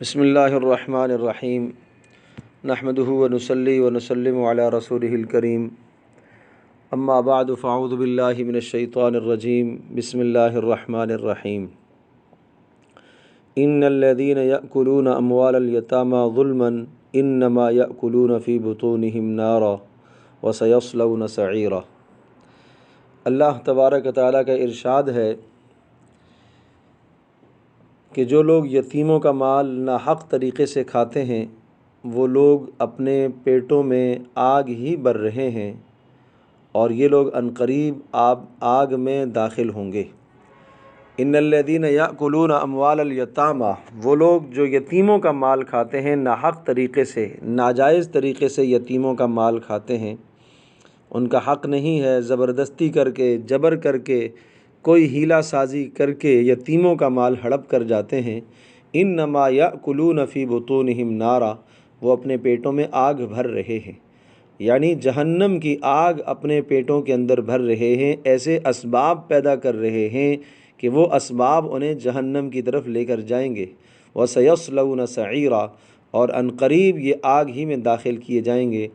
بسم اللہ الرحمن الرحیم نحمدہ ونصلی ونسلم علی رسولہ الکریم اما بعد فاعوذ باللہ من الشیطان الرجیم بسم اللہ الرحمن الرحیم ان الذین یأکلون اموال الیتامی ظلما انما یأکلون فی بطونہم نارا وسیصلون سعیرا۔ اللہ تبارک و تعالیٰ کا ارشاد ہے کہ جو لوگ یتیموں کا مال ناحق طریقے سے کھاتے ہیں وہ لوگ اپنے پیٹوں میں آگ ہی بھر رہے ہیں اور یہ لوگ عنقریب آگ میں داخل ہوں گے۔ ان الذین یأکلون اموال الیتامی، وہ لوگ جو یتیموں کا مال کھاتے ہیں ناحق طریقے سے، ناجائز طریقے سے یتیموں کا مال کھاتے ہیں، ان کا حق نہیں ہے، زبردستی کر کے، جبر کر کے، کوئی ہیلہ سازی کر کے یتیموں کا مال ہڑپ کر جاتے ہیں۔ انما یأکلون فی بطونہم نارا، وہ اپنے پیٹوں میں آگ بھر رہے ہیں، یعنی جہنم کی آگ اپنے پیٹوں کے اندر بھر رہے ہیں، ایسے اسباب پیدا کر رہے ہیں کہ وہ اسباب انہیں جہنم کی طرف لے کر جائیں گے۔ وَسَيَصْلَوْنَ سَعِيرًا، اور عنقریب یہ آگ ہی میں داخل کیے جائیں گے۔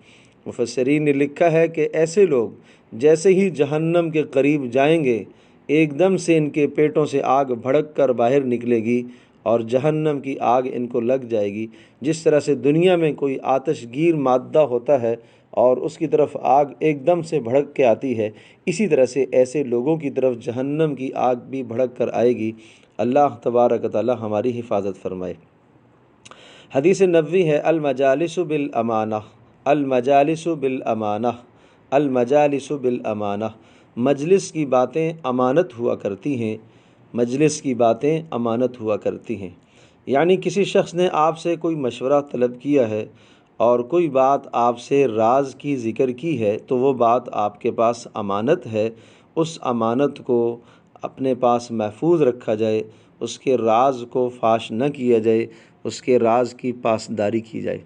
مفسرین نے لکھا ہے کہ ایسے لوگ جیسے ہی جہنم کے قریب جائیں گے ایک دم سے ان کے پیٹوں سے آگ بھڑک کر باہر نکلے گی اور جہنم کی آگ ان کو لگ جائے گی۔ جس طرح سے دنیا میں کوئی آتش گیر مادہ ہوتا ہے اور اس کی طرف آگ ایک دم سے بھڑک کے آتی ہے، اسی طرح سے ایسے لوگوں کی طرف جہنم کی آگ بھی بھڑک کر آئے گی۔ اللہ تبارک و تعالی ہماری حفاظت فرمائے۔ حدیث نبوی ہے، المجالس بالامانہ، المجالس بالامانہ، المجالس بالامانہ، مجلس کی باتیں امانت ہوا کرتی ہیں، مجلس کی باتیں امانت ہوا کرتی ہیں۔ یعنی کسی شخص نے آپ سے کوئی مشورہ طلب کیا ہے اور کوئی بات آپ سے راز کی ذکر کی ہے تو وہ بات آپ کے پاس امانت ہے، اس امانت کو اپنے پاس محفوظ رکھا جائے، اس کے راز کو فاش نہ کیا جائے، اس کے راز کی پاسداری کی جائے۔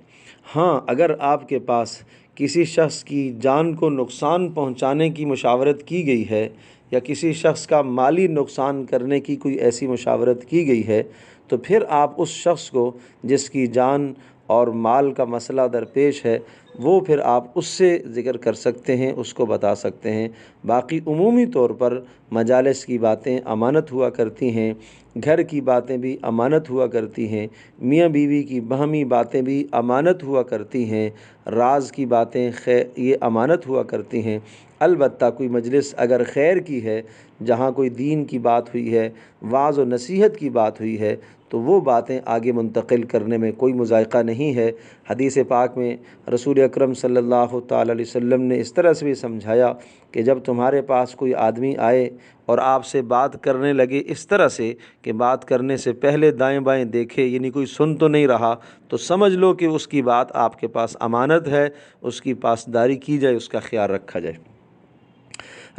ہاں، اگر آپ کے پاس کسی شخص کی جان کو نقصان پہنچانے کی مشاورت کی گئی ہے یا کسی شخص کا مالی نقصان کرنے کی کوئی ایسی مشاورت کی گئی ہے تو پھر آپ اس شخص کو جس کی جان اور مال کا مسئلہ درپیش ہے وہ پھر آپ اس سے ذکر کر سکتے ہیں، اس کو بتا سکتے ہیں۔ باقی عمومی طور پر مجالس کی باتیں امانت ہوا کرتی ہیں، گھر کی باتیں بھی امانت ہوا کرتی ہیں، میاں بیوی کی باہمی باتیں بھی امانت ہوا کرتی ہیں، راز کی باتیں یہ امانت ہوا کرتی ہیں۔ البتہ کوئی مجلس اگر خیر کی ہے، جہاں کوئی دین کی بات ہوئی ہے، وعظ و نصیحت کی بات ہوئی ہے تو وہ باتیں آگے منتقل کرنے میں کوئی مضائقہ نہیں ہے۔ حدیث پاک میں رسول اکرم صلی اللہ تعالی علیہ وسلم نے اس طرح سے بھی سمجھایا کہ جب تمہارے پاس کوئی آدمی آئے اور آپ سے بات کرنے لگے اس طرح سے کہ بات کرنے سے پہلے دائیں بائیں دیکھے، یعنی کوئی سن تو نہیں رہا، تو سمجھ لو کہ اس کی بات آپ کے پاس امانت ہے، اس کی پاسداری کی جائے، اس کا خیال رکھا جائے۔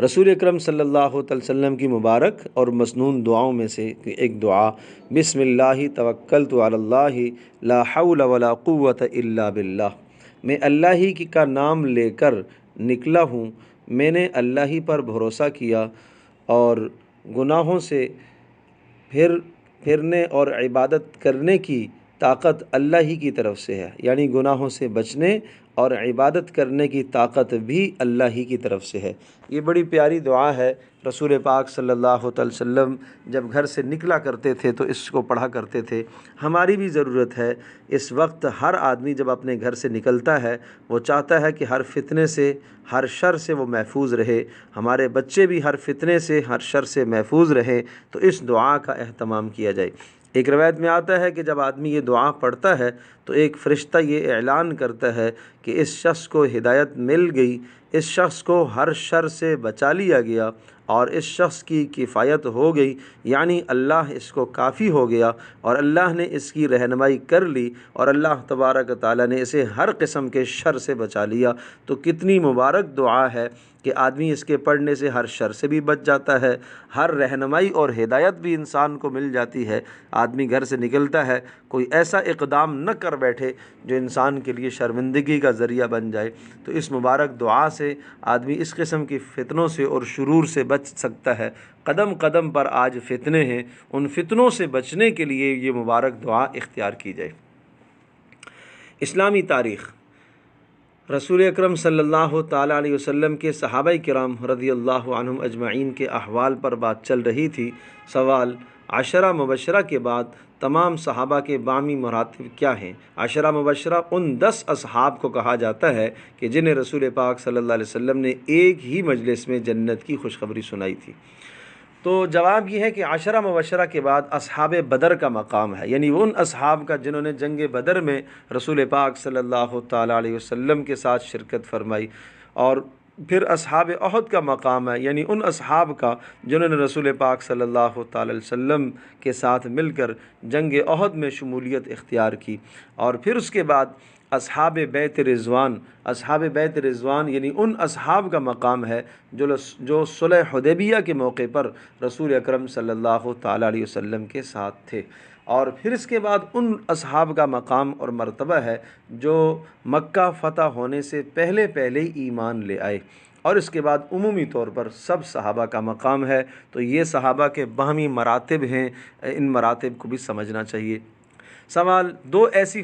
رسول اکرم صلی اللہ علیہ وسلم کی مبارک اور مسنون دعاؤں میں سے ایک دعا، بسم اللہ توکلت علی اللہ لا حول ولا قوت الا باللہ، میں اللہ ہی کا نام لے کر نکلا ہوں، میں نے اللہ ہی پر بھروسہ کیا اور گناہوں سے پھرنے اور عبادت کرنے کی طاقت اللہ ہی کی طرف سے ہے، یعنی گناہوں سے بچنے اور عبادت کرنے کی طاقت بھی اللہ ہی کی طرف سے ہے۔ یہ بڑی پیاری دعا ہے۔ رسول پاک صلی اللہ علیہ وسلم جب گھر سے نکلا کرتے تھے تو اس کو پڑھا کرتے تھے۔ ہماری بھی ضرورت ہے، اس وقت ہر آدمی جب اپنے گھر سے نکلتا ہے وہ چاہتا ہے کہ ہر فتنے سے، ہر شر سے وہ محفوظ رہے، ہمارے بچے بھی ہر فتنے سے، ہر شر سے محفوظ رہیں، تو اس دعا کا اہتمام کیا جائے۔ ایک روایت میں آتا ہے کہ جب آدمی یہ دعا پڑھتا ہے تو ایک فرشتہ یہ اعلان کرتا ہے کہ اس شخص کو ہدایت مل گئی، اس شخص کو ہر شر سے بچا لیا گیا اور اس شخص کی کفایت ہو گئی، یعنی اللہ اس کو کافی ہو گیا اور اللہ نے اس کی رہنمائی کر لی اور اللہ تبارک و تعالیٰ نے اسے ہر قسم کے شر سے بچا لیا۔ تو کتنی مبارک دعا ہے کہ آدمی اس کے پڑھنے سے ہر شر سے بھی بچ جاتا ہے، ہر رہنمائی اور ہدایت بھی انسان کو مل جاتی ہے۔ آدمی گھر سے نکلتا ہے، کوئی ایسا اقدام نہ کر بیٹھے جو انسان کے لیے شرمندگی کا ذریعہ بن جائے۔ تو اس مبارک دعا سے آدمی اس قسم کی فتنوں سے اور شرور سے بچ سکتا ہے۔ قدم قدم پر آج فتنے ہیں، ان فتنوں سے بچنے کے لیے یہ مبارک دعا اختیار کی جائے۔ اسلامی تاریخ، رسول اکرم صلی اللہ تعالیٰ علیہ وسلم کے صحابہ کرام رضی اللہ عنہم اجمعین کے احوال پر بات چل رہی تھی۔ سوال: عشرہ مبشرہ کے بعد تمام صحابہ کے بامی مراتب کیا ہیں؟ عشرہ مبشرہ ان 10 اصحاب کو کہا جاتا ہے کہ جنہیں رسول پاک صلی اللہ علیہ وسلم نے ایک ہی مجلس میں جنت کی خوشخبری سنائی تھی۔ تو جواب یہ ہے کہ عشرہ مبشرہ کے بعد اصحاب بدر کا مقام ہے، یعنی وہ ان اصحاب کا جنہوں نے جنگ بدر میں رسول پاک صلی اللہ تعالیٰ علیہ وسلم کے ساتھ شرکت فرمائی، اور پھر اصحاب احد کا مقام ہے، یعنی ان اصحاب کا جنہوں نے رسول پاک صلی اللہ تعالیٰ علیہ وسلم کے ساتھ مل کر جنگ احد میں شمولیت اختیار کی۔ اور پھر اس کے بعد اصحاب بیت رضوان یعنی ان اصحاب کا مقام ہے جو صلح حدیبیہ کے موقع پر رسول اکرم صلی اللہ تعالیٰ علیہ وسلم کے ساتھ تھے۔ اور پھر اس کے بعد ان اصحاب کا مقام اور مرتبہ ہے جو مکہ فتح ہونے سے پہلے ہی ایمان لے آئے، اور اس کے بعد عمومی طور پر سب صحابہ کا مقام ہے۔ تو یہ صحابہ کے باہمی مراتب ہیں، ان مراتب کو بھی سمجھنا چاہیے۔ سوال: دو ایسے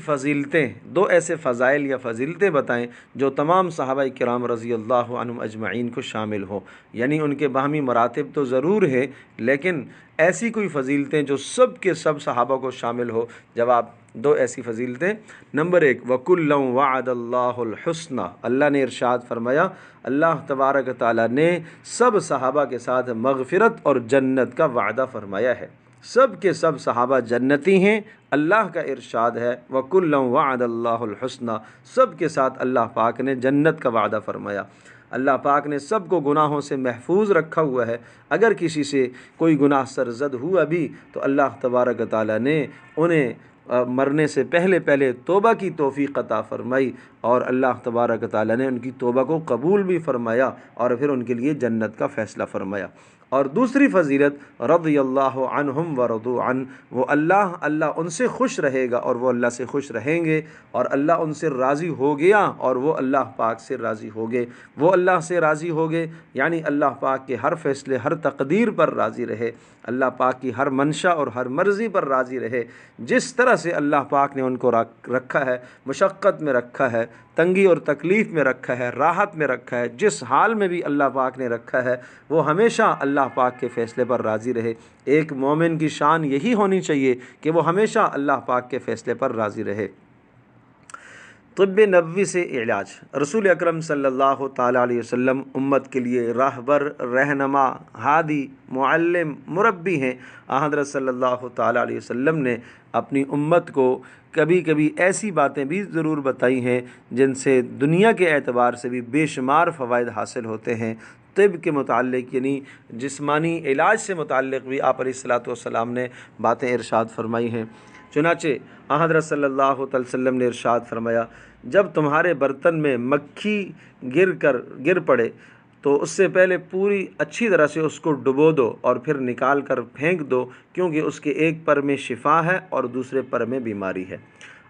فضائل یا فضیلتیں بتائیں جو تمام صحابہ کرام رضی اللہ عنہم اجمعین کو شامل ہوں، یعنی ان کے باہمی مراتب تو ضرور ہیں لیکن ایسی کوئی فضیلتیں جو سب کے سب صحابہ کو شامل ہو۔ جواب: دو ایسی فضیلتیں۔ نمبر 1، وَكُلًّا وَعَدَ اللَّهُ الْحُسْنَى، اللہ نے ارشاد فرمایا، اللہ تبارک تعالیٰ نے سب صحابہ کے ساتھ مغفرت اور جنت کا وعدہ فرمایا ہے۔ سب کے سب صحابہ جنتی ہیں، اللہ کا ارشاد ہے وَكُلًّا وَعَدَ اللَّهُ الْحُسْنَى، سب کے ساتھ اللہ پاک نے جنت کا وعدہ فرمایا۔ اللہ پاک نے سب کو گناہوں سے محفوظ رکھا ہوا ہے، اگر کسی سے کوئی گناہ سرزد ہوا بھی تو اللہ تبارک تعالیٰ نے انہیں مرنے سے پہلے توبہ کی توفیق عطا فرمائی، اور اللہ تبارک تعالیٰ نے ان کی توبہ کو قبول بھی فرمایا اور پھر ان کے لیے جنت کا فیصلہ فرمایا۔ اور دوسری فضیلت، رضی اللہ عنہم ورضوا عنہ، وہ اللہ ان سے خوش رہے گا اور وہ اللہ سے خوش رہیں گے، اور اللہ ان سے راضی ہو گیا اور وہ اللہ پاک سے راضی ہو گئے۔ وہ اللہ سے راضی ہو گئے یعنی اللہ پاک کے ہر فیصلے، ہر تقدیر پر راضی رہے، اللہ پاک کی ہر منشا اور ہر مرضی پر راضی رہے۔ جس طرح سے اللہ پاک نے ان کو رکھا ہے، مشقت میں رکھا ہے، تنگی اور تکلیف میں رکھا ہے، راحت میں رکھا ہے، جس حال میں بھی اللہ پاک نے رکھا ہے، وہ ہمیشہ اللہ پاک کے فیصلے پر راضی رہے۔ ایک مومن کی شان یہی ہونی چاہیے کہ وہ ہمیشہ اللہ پاک کے فیصلے پر راضی رہے۔ طب نبوی سے علاج، رسول اکرم صلی اللہ تعالیٰ علیہ وسلم امت کے لیے راہبر، رہنما، ہادی، معلم، مربی ہیں۔ حضرت صلی اللہ تعالیٰ علیہ وسلم نے اپنی امت کو کبھی کبھی ایسی باتیں بھی ضرور بتائی ہیں جن سے دنیا کے اعتبار سے بھی بے شمار فوائد حاصل ہوتے ہیں۔ طب کے متعلق یعنی جسمانی علاج سے متعلق بھی آپ علیہ الصلوۃ والسلام نے باتیں ارشاد فرمائی ہیں۔ چنانچہ حضرت صلی اللہ علیہ وسلم نے ارشاد فرمایا، جب تمہارے برتن میں مکھی گر پڑے تو اس سے پہلے پوری اچھی طرح سے اس کو ڈبو دو اور پھر نکال کر پھینک دو، کیونکہ اس کے ایک پر میں شفا ہے اور دوسرے پر میں بیماری ہے۔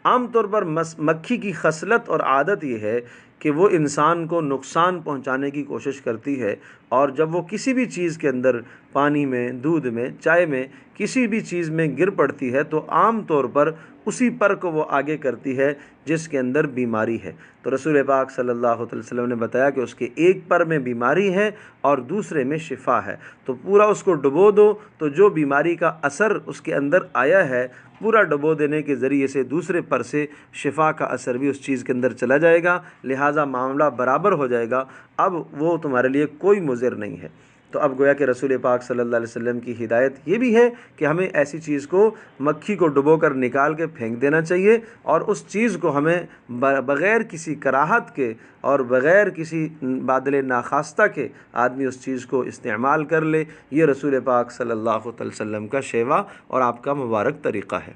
عام طور پر مکھی کی خصلت اور عادت یہ ہے کہ وہ انسان کو نقصان پہنچانے کی کوشش کرتی ہے، اور جب وہ کسی بھی چیز کے اندر، پانی میں، دودھ میں، چائے میں، کسی بھی چیز میں گر پڑتی ہے تو عام طور پر اسی پر کو وہ آگے کرتی ہے جس کے اندر بیماری ہے۔ تو رسول پاک صلی اللہ علیہ وسلم نے بتایا کہ اس کے ایک پر میں بیماری ہے اور دوسرے میں شفا ہے، تو پورا اس کو ڈبو دو، تو جو بیماری کا اثر اس کے اندر آیا ہے، پورا ڈبو دینے کے ذریعے سے دوسرے پر سے شفا کا اثر بھی اس چیز کے اندر چلا جائے گا، لہٰذا معاملہ برابر ہو جائے گا، اب وہ تمہارے لیے کوئی مضر نہیں ہے۔ تو اب گویا کہ رسول پاک صلی اللہ علیہ وسلم کی ہدایت یہ بھی ہے کہ ہمیں ایسی چیز کو، مکھی کو ڈبو کر نکال کے پھینک دینا چاہیے، اور اس چیز کو ہمیں بغیر کسی کراہت کے اور بغیر کسی بادل ناخواستہ کے آدمی اس چیز کو استعمال کر لے۔ یہ رسول پاک صلی اللہ علیہ وسلم کا شیوا اور آپ کا مبارک طریقہ ہے۔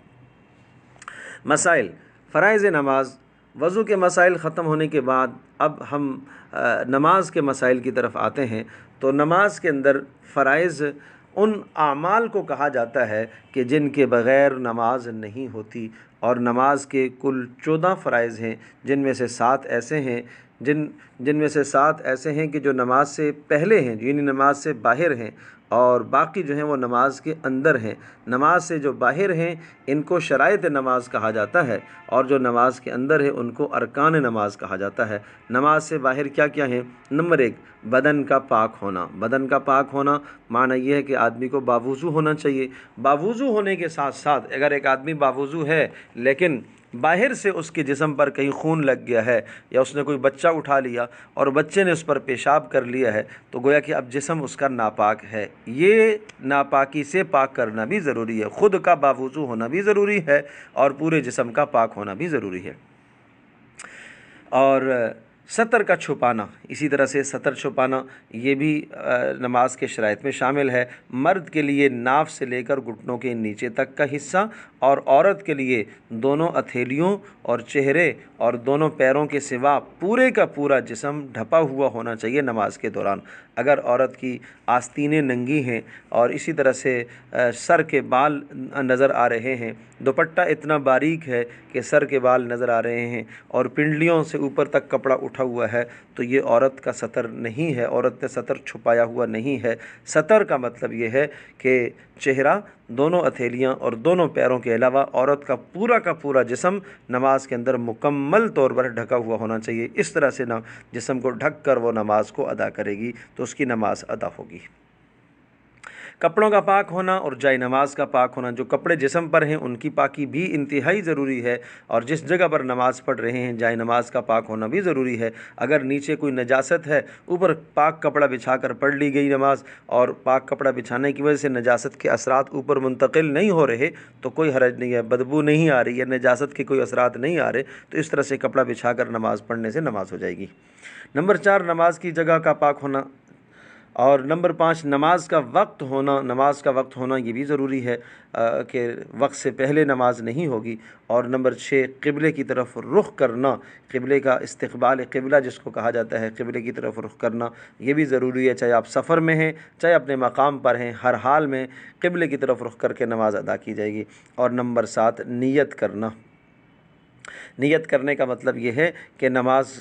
مسائل: فرائض نماز وضو کے مسائل ختم ہونے کے بعد اب ہم نماز کے مسائل کی طرف آتے ہیں۔ تو نماز کے اندر فرائض ان اعمال کو کہا جاتا ہے کہ جن کے بغیر نماز نہیں ہوتی، اور نماز کے کل 14 فرائض ہیں، جن میں سے 7 ایسے ہیں کہ جو نماز سے پہلے ہیں، یعنی نماز سے باہر ہیں، اور باقی جو ہیں وہ نماز کے اندر ہیں۔ نماز سے جو باہر ہیں ان کو شرائط نماز کہا جاتا ہے، اور جو نماز کے اندر ہے ان کو ارکان نماز کہا جاتا ہے۔ نماز سے باہر کیا کیا ہیں؟ نمبر 1، بدن کا پاک ہونا۔ بدن کا پاک ہونا معنی یہ ہے کہ آدمی کو باوضو ہونا چاہیے۔ باوضو ہونے کے ساتھ ساتھ اگر ایک آدمی باوضو ہے لیکن باہر سے اس کے جسم پر کہیں خون لگ گیا ہے، یا اس نے کوئی بچہ اٹھا لیا اور بچے نے اس پر پیشاب کر لیا ہے، تو گویا کہ اب جسم اس کا ناپاک ہے۔ یہ ناپاکی سے پاک کرنا بھی ضروری ہے، خود کا باوضو ہونا بھی ضروری ہے اور پورے جسم کا پاک ہونا بھی ضروری ہے۔ اور سطر کا چھپانا، اسی طرح سے سطر چھپانا یہ بھی نماز کے شرائط میں شامل ہے۔ مرد کے لیے ناف سے لے کر گھٹنوں کے نیچے تک کا حصہ، اور عورت کے لیے دونوں ہتھیلیوں اور چہرے اور دونوں پیروں کے سوا پورے کا پورا جسم ڈھپا ہوا ہونا چاہیے نماز کے دوران۔ اگر عورت کی آستینیں ننگی ہیں اور اسی طرح سے سر کے بال نظر آ رہے ہیں، دوپٹہ اتنا باریک ہے کہ سر کے بال نظر آ رہے ہیں، اور پنڈلیوں سے اوپر تک کپڑا اٹھا ہوا ہے، تو یہ عورت کا سطر نہیں ہے، عورت نے سطر چھپایا ہوا نہیں ہے۔ سطر کا مطلب یہ ہے کہ چہرہ، دونوں ہتھیلیاں اور دونوں پیروں کے علاوہ عورت کا پورا جسم نماز کے اندر مکمل طور پر ڈھکا ہوا ہونا چاہیے۔ اس طرح سے جسم کو ڈھک کر وہ نماز کو ادا کرے گی تو اس کی نماز ادا ہوگی۔ کپڑوں کا پاک ہونا اور جائے نماز کا پاک ہونا، جو کپڑے جسم پر ہیں ان کی پاکی بھی انتہائی ضروری ہے، اور جس جگہ پر نماز پڑھ رہے ہیں جائے نماز کا پاک ہونا بھی ضروری ہے۔ اگر نیچے کوئی نجاست ہے، اوپر پاک کپڑا بچھا کر پڑھ لی گئی نماز، اور پاک کپڑا بچھانے کی وجہ سے نجاست کے اثرات اوپر منتقل نہیں ہو رہے تو کوئی حرج نہیں ہے، بدبو نہیں آ رہی ہے، نجاست کے کوئی اثرات نہیں آ رہے، تو اس طرح سے کپڑا بچھا کر نماز پڑھنے سے نماز ہو جائے گی۔ نمبر 4، نماز کی جگہ کا پاک ہونا، اور نمبر 5، نماز کا وقت ہونا۔ نماز کا وقت ہونا یہ بھی ضروری ہے کہ وقت سے پہلے نماز نہیں ہوگی۔ اور نمبر 6، قبلے کی طرف رخ کرنا، قبلے کا استقبال قبلہ جس کو کہا جاتا ہے، قبلے کی طرف رخ کرنا یہ بھی ضروری ہے، چاہے آپ سفر میں ہیں چاہے اپنے مقام پر ہیں، ہر حال میں قبلے کی طرف رخ کر کے نماز ادا کی جائے گی۔ اور نمبر 7، نیت کرنا۔ نیت کرنے کا مطلب یہ ہے کہ نماز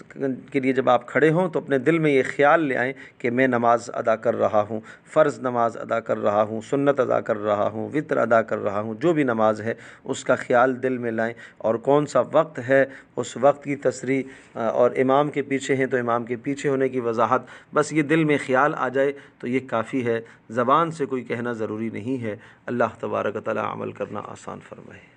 کے لیے جب آپ کھڑے ہوں تو اپنے دل میں یہ خیال لے آئیں کہ میں نماز ادا کر رہا ہوں، فرض نماز ادا کر رہا ہوں، سنت ادا کر رہا ہوں، وتر ادا کر رہا ہوں، جو بھی نماز ہے اس کا خیال دل میں لائیں، اور کون سا وقت ہے اس وقت کی تصریح، اور امام کے پیچھے ہیں تو امام کے پیچھے ہونے کی وضاحت، بس یہ دل میں خیال آ جائے تو یہ کافی ہے، زبان سے کوئی کہنا ضروری نہیں ہے۔ اللہ تبارک و تعالی عمل کرنا آسان فرمائے۔